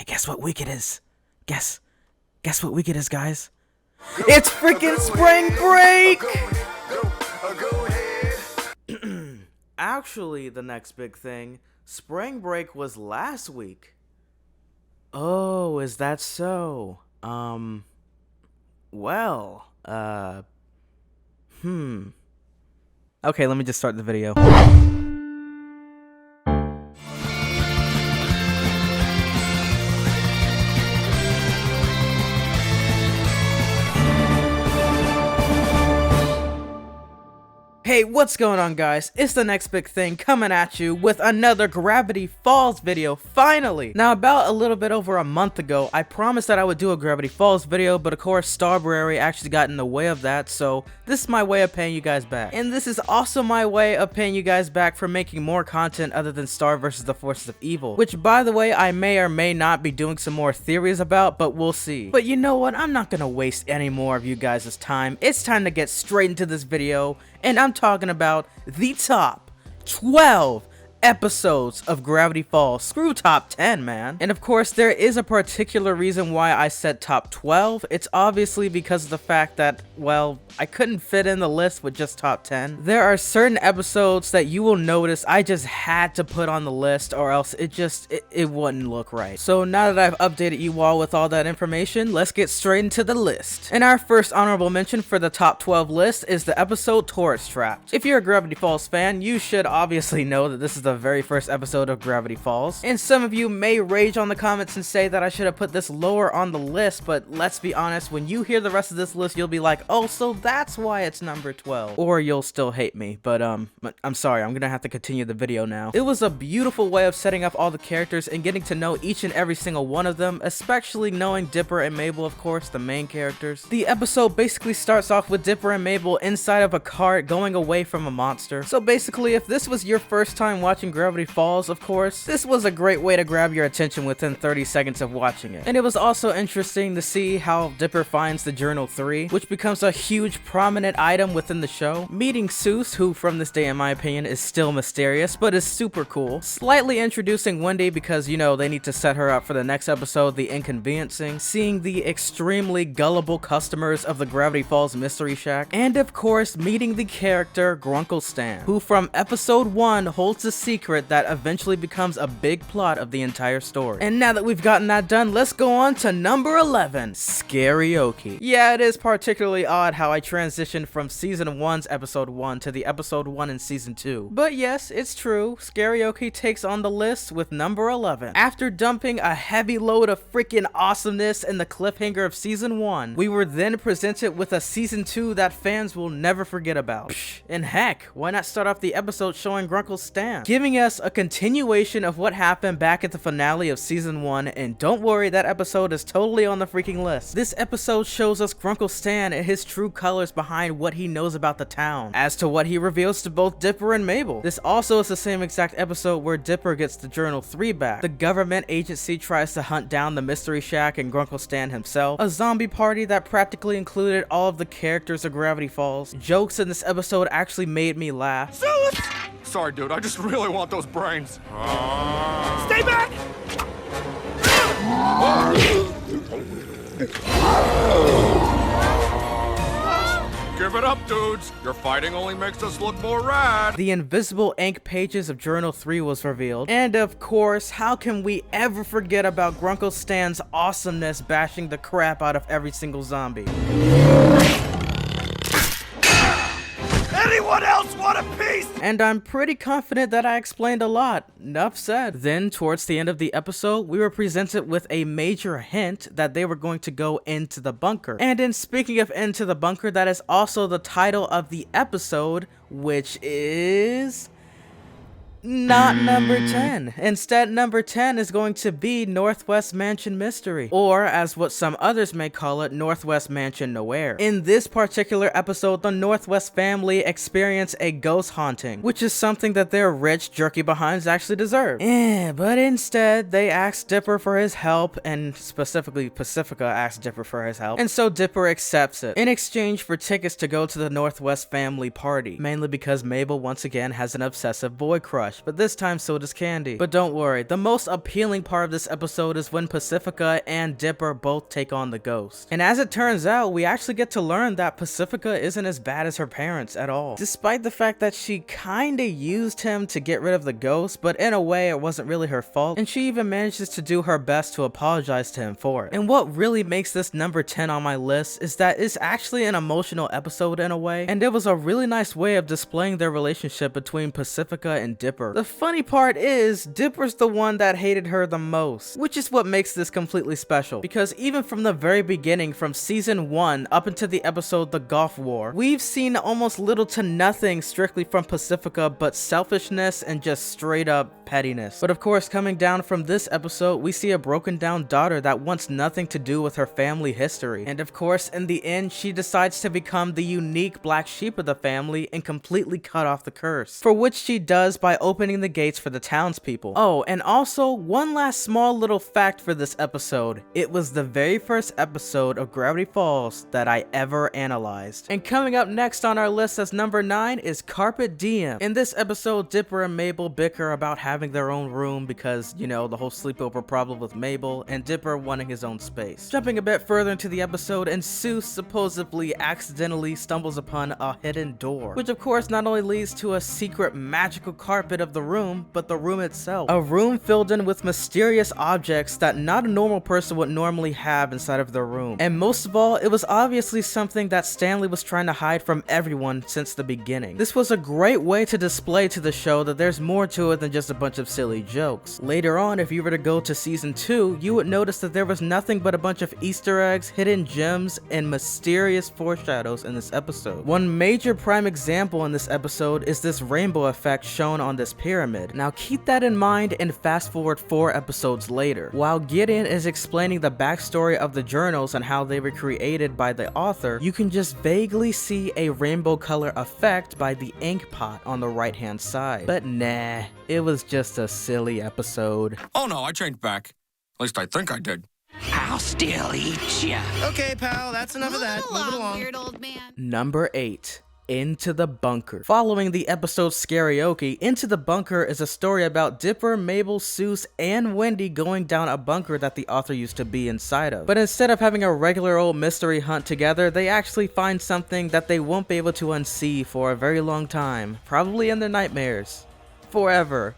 Hey, guess what week it is? Guess what week it is, guys? It's freaking spring break! Actually, the next big thing, spring break was last week. Oh, is that so? Well, Okay, let me just start the video. Hey, what's going on, guys? It's the next big thing coming at you with another Gravity Falls video, finally! Now, about a little bit over a month ago, I promised that I would do a Gravity Falls video, but of course, Starberry actually got in the way of that, so this is my way of paying you guys back. And this is also my way of paying you guys back for making more content other than Star vs. the Forces of Evil, which, by the way, I may or may not be doing some more theories about, but we'll see. But you know what? I'm not gonna waste any more of you guys' time. It's time to get straight into this video, and I'm talking about the top 12 episodes of Gravity Falls. Screw top 10, man. And of course, there is a particular reason why I said top 12. It's obviously because of the fact that, well, I couldn't fit in the list with just top 10. There are certain episodes that you will notice I just had to put on the list, or else it wouldn't look right. So now that I've updated you all with all that information, let's get straight into the list. And our first honorable mention for the top 12 list is the episode Tourist Trapped. If you're a Gravity Falls fan, you should obviously know that this is the very first episode of Gravity Falls. And some of you may rage on the comments and say that I should have put this lower on the list, but let's be honest, when you hear the rest of this list, you'll be like, oh, so that's why it's number 12. Or you'll still hate me, but I'm sorry, I'm gonna have to continue the video now. It was a beautiful way of setting up all the characters and getting to know each and every single one of them, especially knowing Dipper and Mabel, of course, the main characters. The episode basically starts off with Dipper and Mabel inside of a cart going away from a monster. So basically, if this was your first time watching Gravity Falls, of course, this was a great way to grab your attention within 30 seconds of watching it. And it was also interesting to see how Dipper finds the Journal 3, which becomes a huge prominent item within the show. Meeting Seuss, who from this day in my opinion is still mysterious, but is super cool. Slightly introducing Wendy because, you know, they need to set her up for the next episode, The Inconveniencing. Seeing the extremely gullible customers of the Gravity Falls Mystery Shack. And of course, meeting the character Grunkle Stan, who from episode 1 holds a secret that eventually becomes a big plot of the entire story. And now that we've gotten that done, let's go on to number 11, Scary-oke. Yeah, it is particularly odd how I transitioned from season 1's episode 1 to the episode 1 in season 2. But yes, it's true, Scary-oke takes on the list with number 11. After dumping a heavy load of freaking awesomeness in the cliffhanger of season 1, we were then presented with a season 2 that fans will never forget about. And heck, why not start off the episode showing Grunkle Stan, giving us a continuation of what happened back at the finale of season 1, and don't worry, that episode is totally on the freaking list. This episode shows us Grunkle Stan and his true colors behind what he knows about the town, as to what he reveals to both Dipper and Mabel. This also is the same exact episode where Dipper gets the Journal 3 back. The government agency tries to hunt down the Mystery Shack and Grunkle Stan himself. A zombie party that practically included all of the characters of Gravity Falls. Jokes in this episode actually made me laugh. Sorry, dude, I just really want those brains. Stay back! Give it up, dudes. Your fighting only makes us look more rad. The invisible ink pages of Journal 3 was revealed. And of course, how can we ever forget about Grunkle Stan's awesomeness bashing the crap out of every single zombie? Anyone else want a piece? And I'm pretty confident that I explained a lot. Enough said. Then, towards the end of the episode, we were presented with a major hint that they were going to go into the bunker. And in speaking of into the bunker, that is also the title of the episode, which is not number 10. Instead, number 10 is going to be Northwest Mansion Mystery, or as what some others may call it, Northwest Mansion Nowhere. In this particular episode, the Northwest family experience a ghost haunting, which is something that their rich, jerky behinds actually deserve. But instead, they ask Dipper for his help, and specifically Pacifica asks Dipper for his help, and so Dipper accepts it, in exchange for tickets to go to the Northwest family party, mainly because Mabel once again has an obsessive boy crush. flesh, but this time so does Candy. But don't worry, the most appealing part of this episode is when Pacifica and Dipper both take on the ghost. And as it turns out, we actually get to learn that Pacifica isn't as bad as her parents at all. Despite the fact that she kinda used him to get rid of the ghost, but in a way it wasn't really her fault, and she even manages to do her best to apologize to him for it. And what really makes this number 10 on my list is that it's actually an emotional episode in a way, and it was a really nice way of displaying their relationship between Pacifica and Dipper. The funny part is, Dipper's the one that hated her the most, which is what makes this completely special, because even from the very beginning, from season 1 up into the episode The Gulf War, we've seen almost little to nothing strictly from Pacifica but selfishness and just straight up pettiness. But of course, coming down from this episode, we see a broken down daughter that wants nothing to do with her family history. And of course, in the end, she decides to become the unique black sheep of the family and completely cut off the curse, for which she does by opening the gates for the townspeople. Oh, and also, one last small little fact for this episode. It was the very first episode of Gravity Falls that I ever analyzed. And coming up next on our list as number 9 is Carpet Diem. In this episode, Dipper and Mabel bicker about having their own room because, you know, the whole sleepover problem with Mabel, and Dipper wanting his own space. Jumping a bit further into the episode, and Seuss supposedly accidentally stumbles upon a hidden door, which of course not only leads to a secret magical carpet of the room, but the room itself. A room filled in with mysterious objects that not a normal person would normally have inside of their room. And most of all, it was obviously something that Stanley was trying to hide from everyone since the beginning. This was a great way to display to the show that there's more to it than just a bunch of silly jokes. Later on, if you were to go to season 2, you would notice that there was nothing but a bunch of Easter eggs, hidden gems, and mysterious foreshadows in this episode. One major prime example in this episode is this rainbow effect shown on this pyramid. Now keep that in mind and fast forward 4 episodes later. While Gideon is explaining the backstory of the journals and how they were created by the author, you can just vaguely see a rainbow color effect by the ink pot on the right hand side. But nah, it was just a silly episode. Oh no, I changed back. At least I think I did. I'll still eat ya. Okay, pal, that's enough of that. Move it along. Weird old man. Number 8. Into the Bunker. Following the episode Scary-oke, Into the Bunker is a story about Dipper, Mabel, Seuss, and Wendy going down a bunker that the author used to be inside of. But instead of having a regular old mystery hunt together, they actually find something that they won't be able to unsee for a very long time, probably in their nightmares. Forever.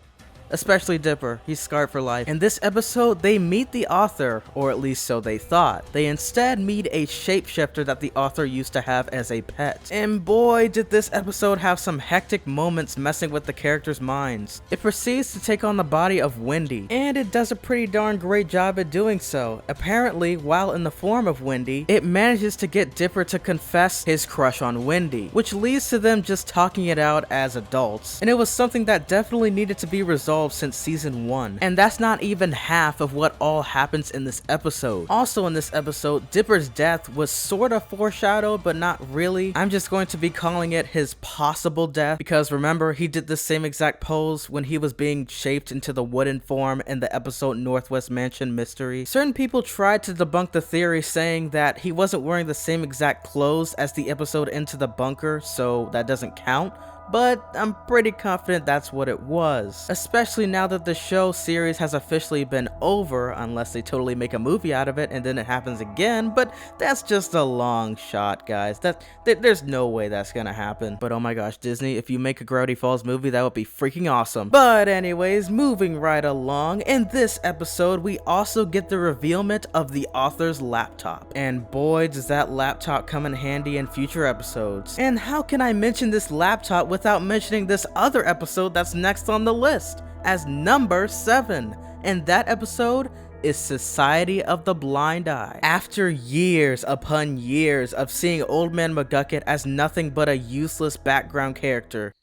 Especially Dipper, he's scarred for life. In this episode, they meet the author, or at least so they thought. They instead meet a shapeshifter that the author used to have as a pet. And boy, did this episode have some hectic moments messing with the characters' minds. It proceeds to take on the body of Wendy, and it does a pretty darn great job at doing so. Apparently, while in the form of Wendy, it manages to get Dipper to confess his crush on Wendy, which leads to them just talking it out as adults. And it was something that definitely needed to be resolved since season 1, and that's not even half of what all happens in this episode. Also in this episode, Dipper's death was sort of foreshadowed, but not really. I'm just going to be calling it his possible death, because remember, he did the same exact pose when he was being shaped into the wooden form in the episode Northwest Mansion Mystery. Certain people tried to debunk the theory, saying that he wasn't wearing the same exact clothes as the episode Into the Bunker, so that doesn't count. But I'm pretty confident that's what it was, especially now that the show series has officially been over, unless they totally make a movie out of it and then it happens again. But that's just a long shot, guys. There's no way that's gonna happen. But oh my gosh, Disney, if you make a Gravity Falls movie, that would be freaking awesome. But anyways, moving right along, in this episode we also get the revealment of the author's laptop, and boy does that laptop come in handy in future episodes. And how can I mention this laptop without mentioning this other episode that's next on the list as number 7, and that episode is Society of the Blind Eye. After years upon years of seeing Old Man McGucket as nothing but a useless background character,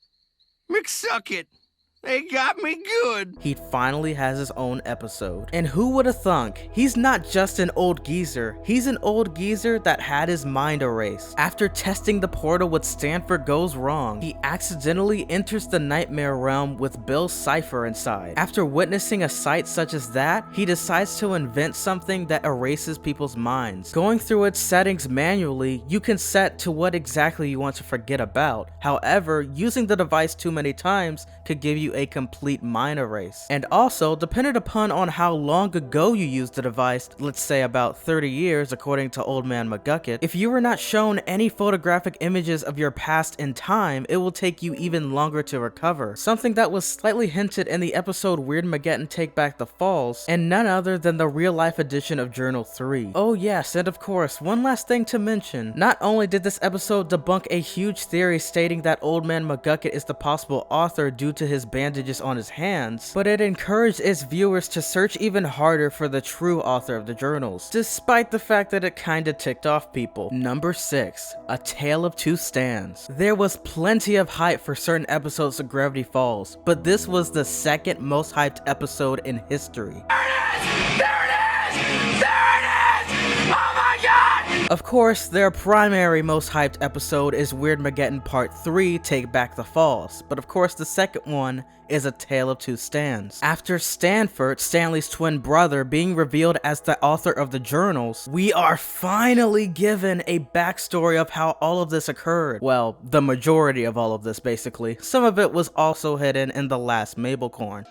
McSucket, they got me good. he finally has his own episode. And who would have thunk? He's not just an old geezer, he's an old geezer that had his mind erased. After testing the portal with Stanford goes wrong, he accidentally enters the nightmare realm with Bill Cipher inside. After witnessing a sight such as that, he decides to invent something that erases people's minds. Going through its settings manually, you can set to what exactly you want to forget about. However, using the device too many times could give you you a complete mind erase. And also, depending upon on how long ago you used the device, let's say about 30 years according to Old Man McGucket, if you were not shown any photographic images of your past in time, it will take you even longer to recover. Something that was slightly hinted in the episode Weirdmageddon Take Back the Falls, and none other than the real life edition of Journal 3. Oh yes, and of course, one last thing to mention. Not only did this episode debunk a huge theory stating that Old Man McGucket is the possible author due to his bandages on his hands, but it encouraged its viewers to search even harder for the true author of the journals, despite the fact that it kinda ticked off people. Number 6. A Tale of Two Stands. There was plenty of hype for certain episodes of Gravity Falls, but this was the second most hyped episode in history. Of course, their primary most hyped episode is Weirdmageddon Part 3, Take Back the Falls, but of course the second one is A Tale of Two Stands. After Stanford, Stanley's twin brother, being revealed as the author of the journals, we are finally given a backstory of how all of this occurred. Well, the majority of all of this basically. Some of it was also hidden in the last Mabelcorn.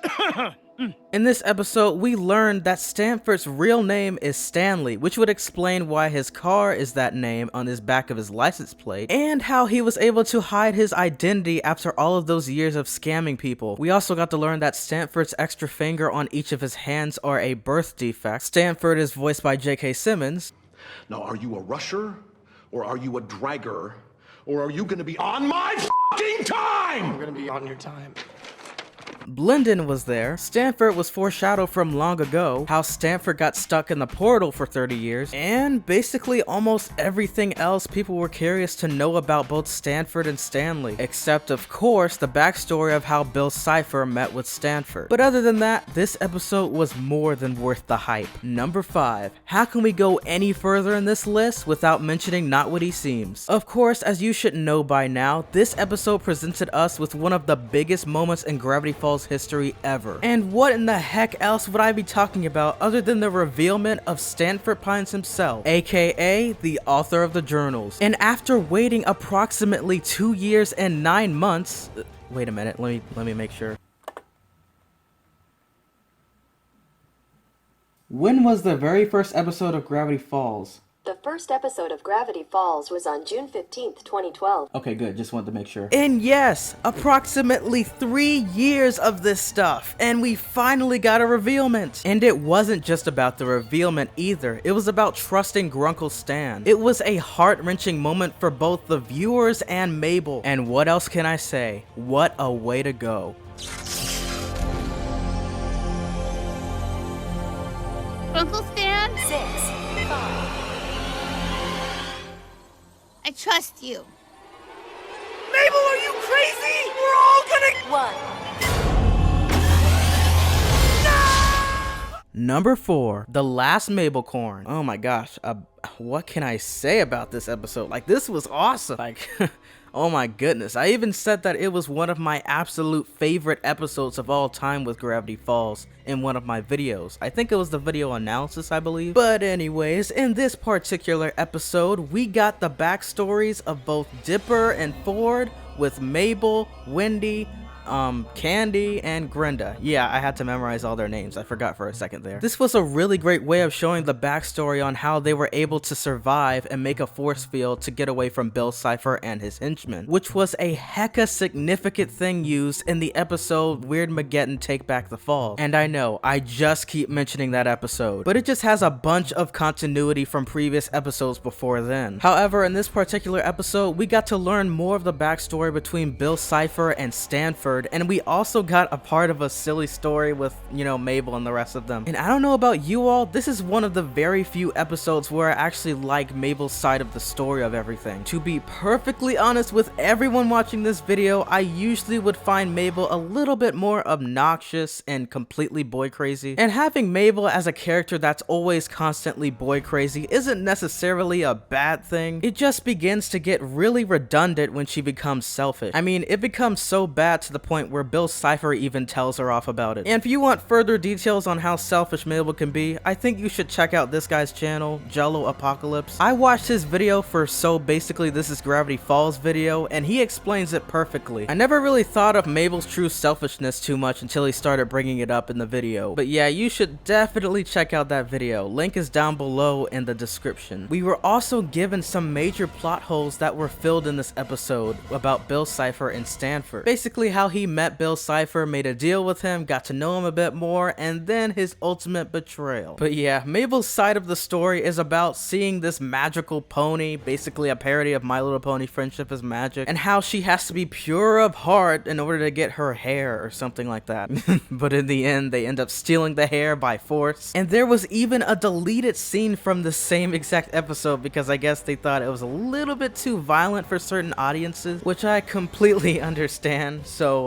In this episode, we learned that Stanford's real name is Stanley, which would explain why his car is that name on his back of his license plate, and how he was able to hide his identity after all of those years of scamming people. We also got to learn that Stanford's extra finger on each of his hands are a birth defect. Stanford is voiced by J.K. Simmons. Now, are you a rusher, or are you a dragger, or are you gonna be on my fucking time? I'm gonna be on your time. Blendon was there. Stanford was foreshadowed from long ago, how Stanford got stuck in the portal for 30 years, and basically almost everything else people were curious to know about both Stanford and Stanley, except of course the backstory of how Bill Cipher met with Stanford. But other than that, this episode was more than worth the hype. Number 5. How can we go any further in this list without mentioning Not What He Seems? Of course, as you should know by now, this episode presented us with one of the biggest moments in Gravity Falls history ever. And what in the heck else would I be talking about other than the revealment of Stanford Pines himself, aka the author of the journals. And after waiting approximately 2 years and 9 months, wait a minute, let me make sure. When was the very first episode of Gravity Falls? The first episode of Gravity Falls was on June 15th, 2012. Okay, good. Just wanted to make sure. And yes, approximately 3 years of this stuff, and we finally got a revealment. And it wasn't just about the revealment either. It was about trusting Grunkle Stan. It was a heart-wrenching moment for both the viewers and Mabel. And what else can I say? What a way to go. Uncle Stan? 6, 5. I trust you. Mabel, are you crazy? We're all gonna... 1. Number 4, The Last Mabelcorn. Oh my gosh, what can I say about this episode? Like, this was awesome. Like, oh my goodness. I even said that it was one of my absolute favorite episodes of all time with Gravity Falls in one of my videos. I think it was the video analysis, I believe. But anyways, in this particular episode, we got the backstories of both Dipper and Ford with Mabel, Wendy, Candy, and Grenda. Yeah, I had to memorize all their names. I forgot for a second there. This was a really great way of showing the backstory on how they were able to survive and make a force field to get away from Bill Cipher and his henchmen, which was a hecka significant thing used in the episode Weirdmageddon Take Back the Falls. And I know, I just keep mentioning that episode, but it just has a bunch of continuity from previous episodes before then. However, in this particular episode, we got to learn more of the backstory between Bill Cipher and Stanford, and we also got a part of a silly story with, you know, Mabel and the rest of them. And I don't know about you all, this is one of the very few episodes where I actually like Mabel's side of the story of everything. To be perfectly honest with everyone watching this video, I usually would find Mabel a little bit more obnoxious and completely boy crazy. And having Mabel as a character that's always constantly boy crazy isn't necessarily a bad thing. It just begins to get really redundant when she becomes selfish. I mean, it becomes so bad to the point where Bill Cipher even tells her off about it. And if you want further details on how selfish Mabel can be, I think you should check out this guy's channel, Jello Apocalypse. I watched his video for So Basically This Is Gravity Falls video, and he explains it perfectly. I never really thought of Mabel's true selfishness too much until he started bringing it up in the video. But yeah, you should definitely check out that video. Link is down below in the description. We were also given some major plot holes that were filled in this episode about Bill Cipher and Stanford. Basically how he met Bill Cipher, made a deal with him, got to know him a bit more, and then his ultimate betrayal. But yeah, Mabel's side of the story is about seeing this magical pony, basically a parody of My Little Pony Friendship is Magic, and how she has to be pure of heart in order to get her hair or something like that. But in the end, they end up stealing the hair by force. And there was even a deleted scene from the same exact episode because I guess they thought it was a little bit too violent for certain audiences, which I completely understand. So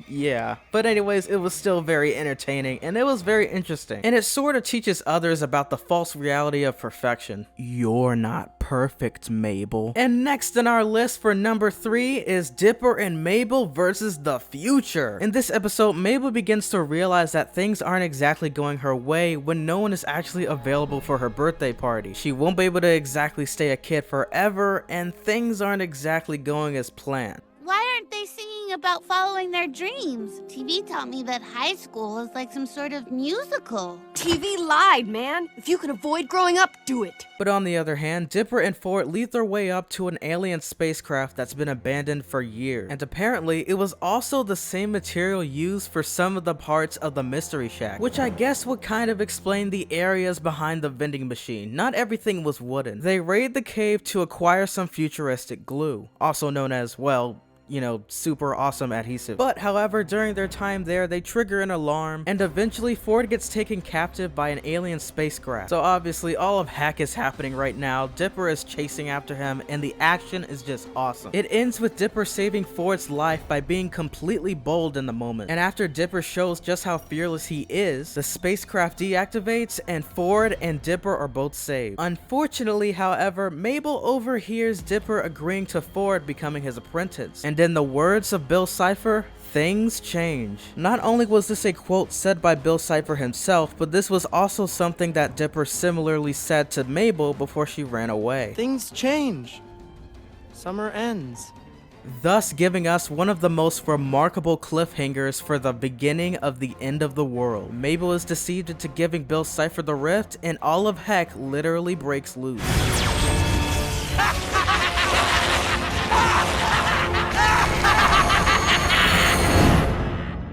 yeah, but anyways, it was still very entertaining and it was very interesting, and it sort of teaches others about the false reality of perfection. You're not perfect, Mabel. And next in our list for number 3 is Dipper and Mabel versus the future. In this episode, Mabel begins to realize that things aren't exactly going her way when no one is actually available for her birthday party. She won't be able to exactly stay a kid forever, and things aren't exactly going as planned. Why aren't they singing about following their dreams? TV taught me that high school is like some sort of musical. TV lied, man. If you can avoid growing up, do it. But on the other hand, Dipper and Ford lead their way up to an alien spacecraft that's been abandoned for years. And apparently, it was also the same material used for some of the parts of the Mystery Shack, which I guess would kind of explain the areas behind the vending machine. Not everything was wooden. They raid the cave to acquire some futuristic glue, also known as, well, you know, super awesome adhesive. But however, during their time there, they trigger an alarm, and eventually Ford gets taken captive by an alien spacecraft. So obviously all of heck is happening right now. Dipper is chasing after him, and the action is just awesome. It ends with Dipper saving Ford's life by being completely bold in the moment. And after Dipper shows just how fearless he is, the spacecraft deactivates, and Ford and Dipper are both saved. Unfortunately, however, Mabel overhears Dipper agreeing to Ford becoming his apprentice. And in the words of Bill Cipher, things change. Not only was this a quote said by Bill Cipher himself, but this was also something that Dipper similarly said to Mabel before she ran away. Things change. Summer ends. Thus giving us one of the most remarkable cliffhangers for the beginning of the end of the world. Mabel is deceived into giving Bill Cipher the rift, and all of heck literally breaks loose.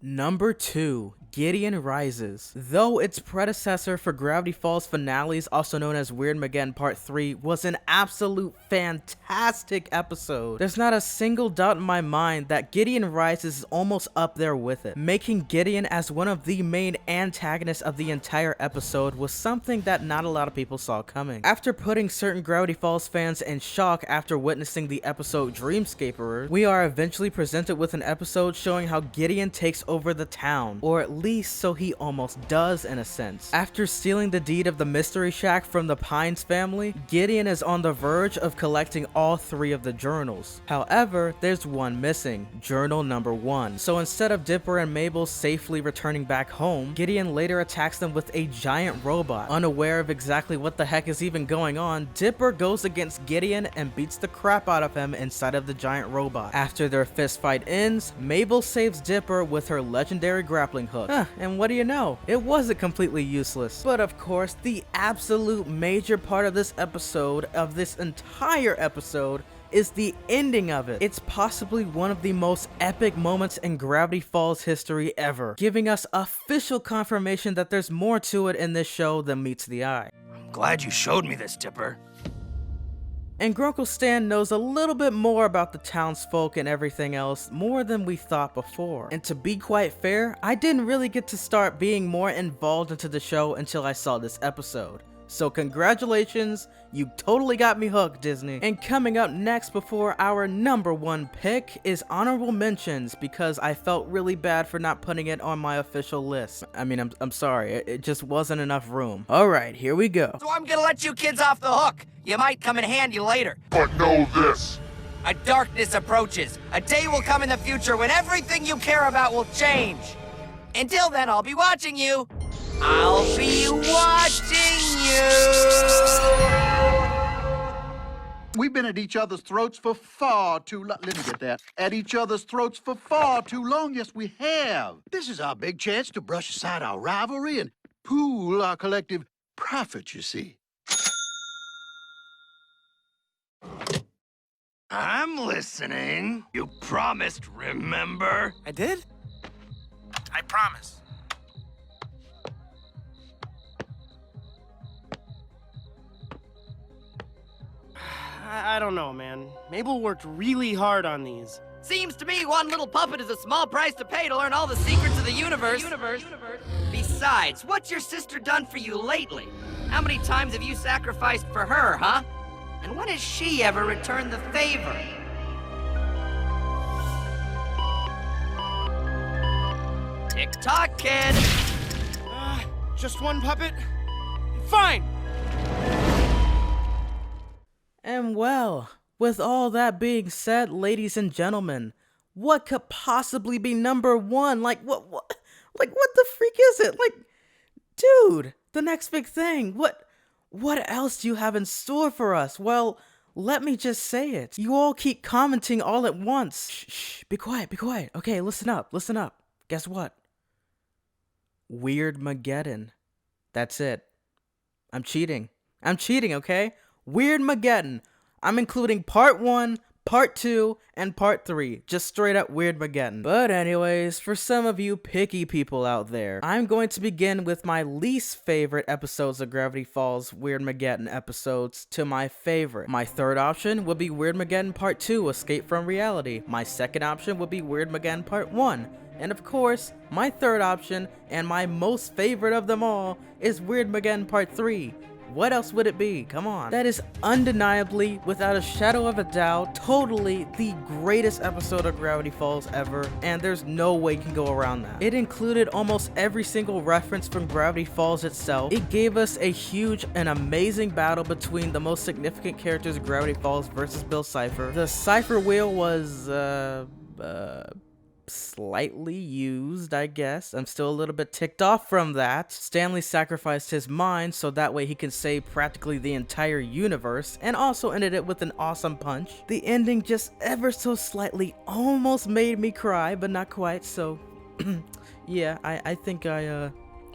Number 2. Gideon Rises. Though its predecessor for Gravity Falls finales, also known as Weirdmageddon Part 3, was an absolute fantastic episode, there's not a single doubt in my mind that Gideon Rises is almost up there with it. Making Gideon as one of the main antagonists of the entire episode was something that not a lot of people saw coming. After putting certain Gravity Falls fans in shock after witnessing the episode Dreamscaper, we are eventually presented with an episode showing how Gideon takes over the town, or at least so he almost does in a sense. After stealing the deed of the Mystery Shack from the Pines family, Gideon is on the verge of collecting all 3 of the journals. However, there's one missing, journal number 1. So instead of Dipper and Mabel safely returning back home, Gideon later attacks them with a giant robot. Unaware of exactly what the heck is even going on, Dipper goes against Gideon and beats the crap out of him inside of the giant robot. After their fist fight ends, Mabel saves Dipper with her legendary grappling hook. And what do you know? It wasn't completely useless. But of course, the absolute major part of this episode, of this entire episode, is the ending of it. It's possibly one of the most epic moments in Gravity Falls history ever, giving us official confirmation that there's more to it in this show than meets the eye. I'm glad you showed me this, Dipper. And Grunkle Stan knows a little bit more about the townsfolk and everything else, more than we thought before. And to be quite fair, I didn't really get to start being more involved into the show until I saw this episode. So congratulations, you totally got me hooked, Disney. And coming up next before our number 1 pick is honorable mentions, because I felt really bad for not putting it on my official list. I mean, I'm sorry, it just wasn't enough room. Alright, here we go. So I'm gonna let you kids off the hook. You might come in handy later. But know this, A darkness approaches. A day will come in the future when everything you care about will change. Until then, I'll be watching you. I'll be watching you. We've been at each other's throats for far too long. Let me get that. At each other's throats for far too long. Yes, we have. This is our big chance to brush aside our rivalry and pool our collective profits, you see. I'm listening. You promised, remember? I did? I promise. I don't know, man. Mabel worked really hard on these. Seems to me one little puppet is a small price to pay to learn all the secrets of the universe. Besides, what's your sister done for you lately? How many times have you sacrificed for her, huh? And when has she ever returned the favor? Tick-tock, kid! Just one puppet? Fine! And well, with all that being said, ladies and gentlemen, what could possibly be number one? Like what the freak is it? Like, dude, the next big thing. What else do you have in store for us? Well, let me just say it. You all keep commenting all at once. Shh, be quiet, be quiet. Okay, listen up. Guess what? Weirdmageddon. That's it. I'm cheating, okay? Weirdmageddon. I'm including part 1, part 2, and part 3. Just straight up Weirdmageddon. But anyways, for some of you picky people out there, I'm going to begin with my least favorite episodes of Gravity Falls Weirdmageddon episodes to my favorite. My third option would be Weirdmageddon Part 2, Escape from Reality. My second option would be Weirdmageddon Part 1. And of course, my third option, and my most favorite of them all, is Weirdmageddon Part 3. What else would it be? Come on. That is undeniably, without a shadow of a doubt, totally the greatest episode of Gravity Falls ever, and there's no way you can go around that. It included almost every single reference from Gravity Falls itself. It gave us a huge and amazing battle between the most significant characters of Gravity Falls versus Bill Cipher. The Cipher wheel was, slightly used, I guess. I'm still a little bit ticked off from that. Stanley sacrificed his mind so that way he can save practically the entire universe, and also ended it with an awesome punch. The ending just ever so slightly almost made me cry, but not quite, so yeah, I think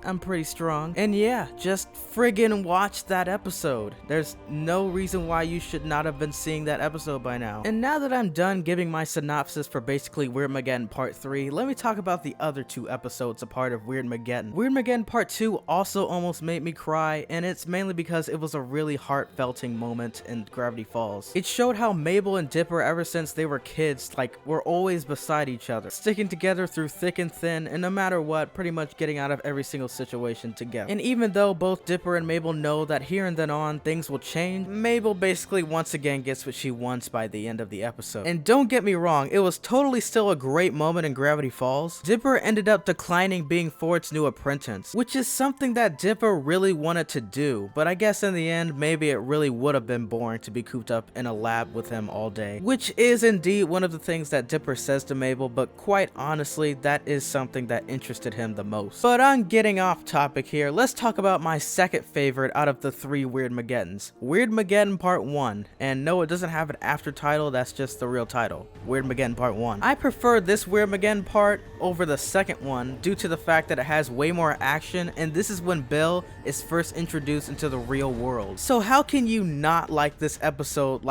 I'm pretty strong. And yeah, just friggin' watch that episode. There's no reason why you should not have been seeing that episode by now. And now that I'm done giving my synopsis for basically Weirdmageddon Part 3, let me talk about the other 2 episodes a part of Weirdmageddon. Weirdmageddon Part 2 also almost made me cry, and it's mainly because it was a really heartfelting moment in Gravity Falls. It showed how Mabel and Dipper, ever since they were kids, were always beside each other, sticking together through thick and thin, and no matter what, pretty much getting out of every single situation together. And even though both Dipper and Mabel know that here and then on things will change, Mabel basically once again gets what she wants by the end of the episode. And don't get me wrong, it was totally still a great moment in Gravity Falls. Dipper ended up declining being Ford's new apprentice, which is something that Dipper really wanted to do, but I guess in the end maybe it really would have been boring to be cooped up in a lab with him all day, which is indeed one of the things that Dipper says to Mabel, but quite honestly that is something that interested him the most. But I'm getting off topic here. Let's talk about my second favorite out of the 3 Weirdmageddons. Weirdmageddon Part 1. And no, it doesn't have an after title, that's just the real title. Weirdmageddon Part 1. I prefer this Weirdmageddon part over the second one due to the fact that it has way more action, and this is when Bill is first introduced into the real world. So how can you not like this episode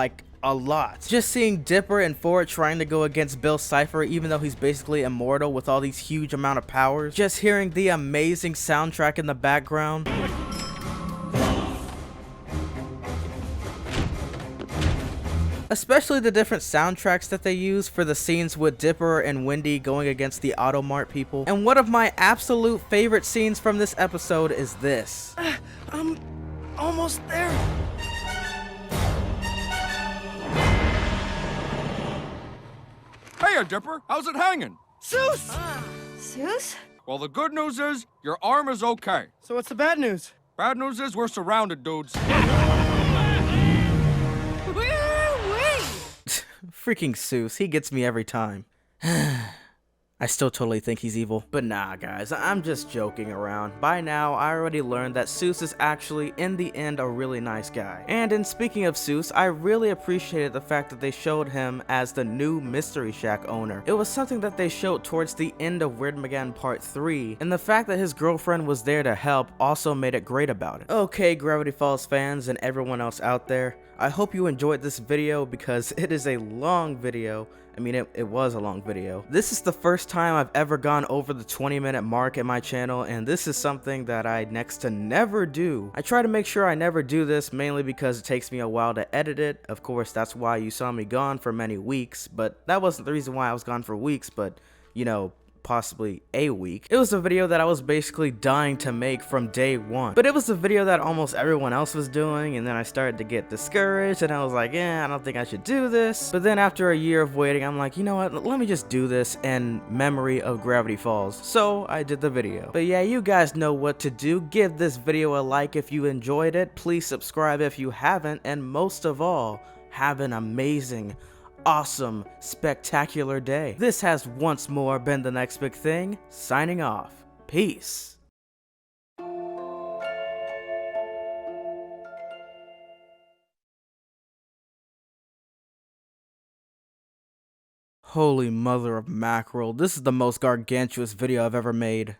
a lot? Just seeing Dipper and Ford trying to go against Bill Cipher even though he's basically immortal with all these huge amount of powers. Just hearing the amazing soundtrack in the background. Especially the different soundtracks that they use for the scenes with Dipper and Wendy going against the Automart people. And one of my absolute favorite scenes from this episode is this. I'm almost there. Hey, Dipper, how's it hanging? Zeus! Zeus? Well, the good news is your arm is okay. So what's the bad news? Bad news is we're surrounded, dudes. Freaking Seuss, he gets me every time. I still totally think he's evil. But nah, guys, I'm just joking around. By now, I already learned that Seuss is actually, in the end, a really nice guy. And in speaking of Seuss, I really appreciated the fact that they showed him as the new Mystery Shack owner. It was something that they showed towards the end of Weirdmageddon Part 3, and the fact that his girlfriend was there to help also made it great about it. Okay, Gravity Falls fans and everyone else out there, I hope you enjoyed this video because it is a long video. I mean, it was a long video. This is the first time I've ever gone over the 20-minute mark in my channel, and this is something that I next to never do. I try to make sure I never do this, mainly because it takes me a while to edit it. Of course, that's why you saw me gone for many weeks, but that wasn't the reason why I was gone for weeks, but, you know, possibly a week. It was a video that I was basically dying to make from day one, but it was a video that almost everyone else was doing, and then I started to get discouraged and I was like, I don't think I should do this. But then after a year of waiting, I'm like, you know what, let me just do this in memory of Gravity Falls. So I did the video. But yeah, you guys know what to do. Give this video a like if you enjoyed it, please subscribe if you haven't, and most of all, have an amazing, awesome, spectacular day. This has once more been The Next Big Thing, signing off. Peace. Holy mother of mackerel, this is the most gargantuous video I've ever made.